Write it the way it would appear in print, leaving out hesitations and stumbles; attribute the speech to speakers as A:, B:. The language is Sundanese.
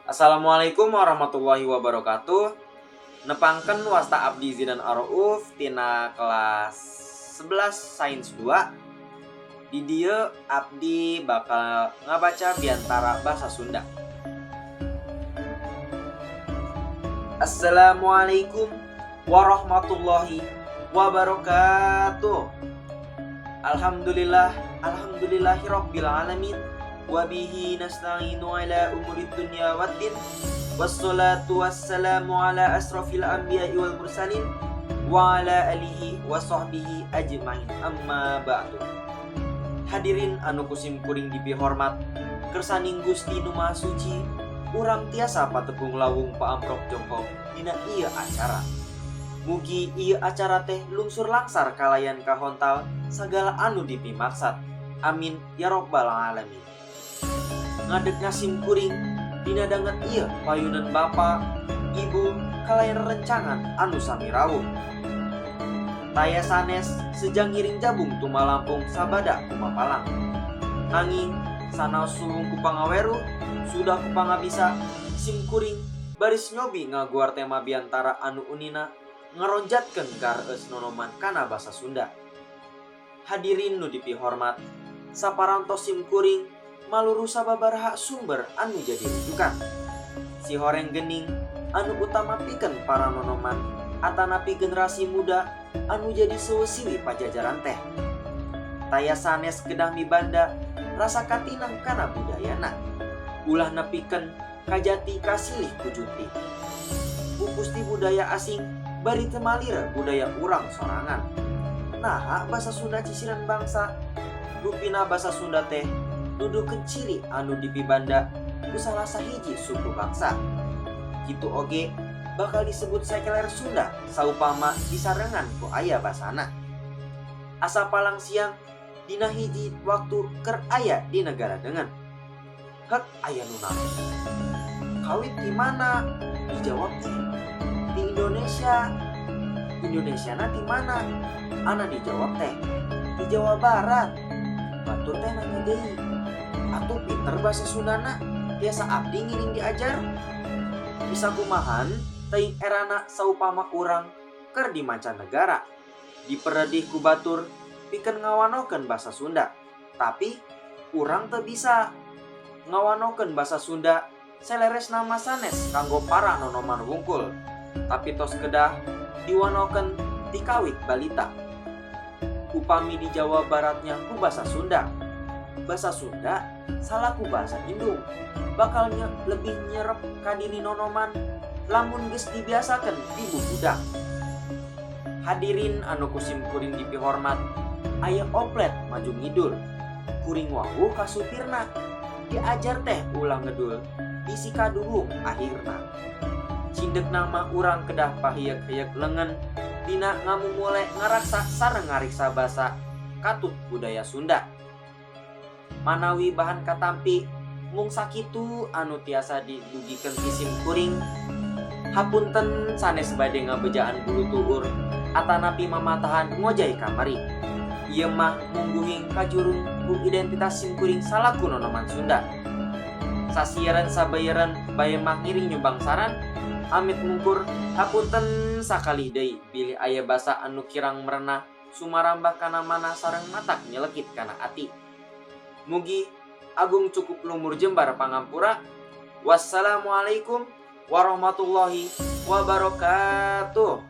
A: Assalamualaikum warahmatullahi wabarakatuh. Nepangken wasta abdi Zidan Arauf tina kelas 11 Sains 2. Di dieu abdi bakal ngabaca biantara bahasa Sunda. Assalamualaikum warahmatullahi wabarakatuh. Alhamdulillahirabbil alamin. Wabihi nasta'inu ala umurid dunya waddin. Wassalatu wassalamu ala asrafil anbiya'i wal mursalin wa ala alihi wa sahbihi ajma'in, amma ba'du. Hadirin anu kusim kuring dipihormat, kersaning Gusti Nu Maha Suci, urang tiasa patepung lawung paamprok jongkok dina ieu acara. Mugi ieu acara teh lungsur langsar kalayan kahontal sagala anu dipimaksat. Amin ya rabbal alamin. Ngadeg nasim kuring dina danget ieu payunan bapa, ibu, kalayan rencangan anu sami rawuh. Taya sanes sejang ngiring jabung tumalampung sabada kumapalang. Nanging sanaos sulung ku pangaweruh sudah ku pangabisa sim kuring baris nyobi ngaguar tema biantara anu unina ngaronjatkeun gareus nonoman kana basa Sunda. Hadirin nu dipihormat, saparantos sim kuring maluru sababaraha sumber anu jadi rujukan. Si horeng gening anu utama pikeun para nonoman atanapi generasi muda anu jadi seusiwi pajajaran teh. Taya sanes kedah mibanda rasa katinang kana budayana. Ulah nepikeun kajati kasilih kujuti. Bukusti budaya asing bari teu malira budaya urang sorangan. Nah, basa Sunda ciciran bangsa. Rupina basa Sunda teh dudukeun ciri anu dipibanda ku salah sahiji suku bangsa. Kitu oge bakal disebut sekuler Sunda saupama disarengan ku aya basana. Asa palang siang dina hiji waktu keur aya di negara dengan. Hek aya nu naos. Kawit di mana? Dijawab teh di Indonesia. Indonesiana di mana? Ana dijawab teh di Jawa Barat. Batur teh nanya deui, atuh pinter bahasa Sundana, biasa abdi ngiring diajar. Bisa kumahan teuing erana saupama urang keur di mancanegara diperedih ku batur pikeun ngawanokeun bahasa Sunda. Tapi urang teu bisa ngawanokeun bahasa Sunda seleres nama sanes kanggo para nonoman wungkul. Tapi tos kedah diwanokeun ti kawit balita. Upami di Jawa Baratnya ku bahasa Sunda. Bahasa Sunda salaku bahasa Indung bakal lebih nyerep kadiri nonoman lamun geus dibiasakeun di bubudak. Hadirin anu kusim kuring dipihormat, aya oplet maju ngidul. Kuring wawuh ka supirna diajar teh ulang ngedul bisi kaduhung akhirna. Cindek nama urang kedah pahiek-hiek lengan dina ngamumule ngaraksa sareng ngariksa basa katut budaya Sunda. Manawi bahan katampi mung sakitu anu tiasa didugikeun isim kuring. Hapunten sanes bade ngabejaan bulu tuur atanapi mamatahan ngojai kamari. Ieu mah mungguhing kajurung ku identitas sim kuring salaku nonoman Sunda. Sasieran sabayeran bae mah ngiring nyumbang saran. Amit mungkur hapunten sakali deui bilih aya basa anu kirang merenah sumarambah kana mana sareng matak nyelekit kana ati. Mugi agung cukup lumur jembar pangampura. Wassalamualaikum warahmatullahi wabarakatuh.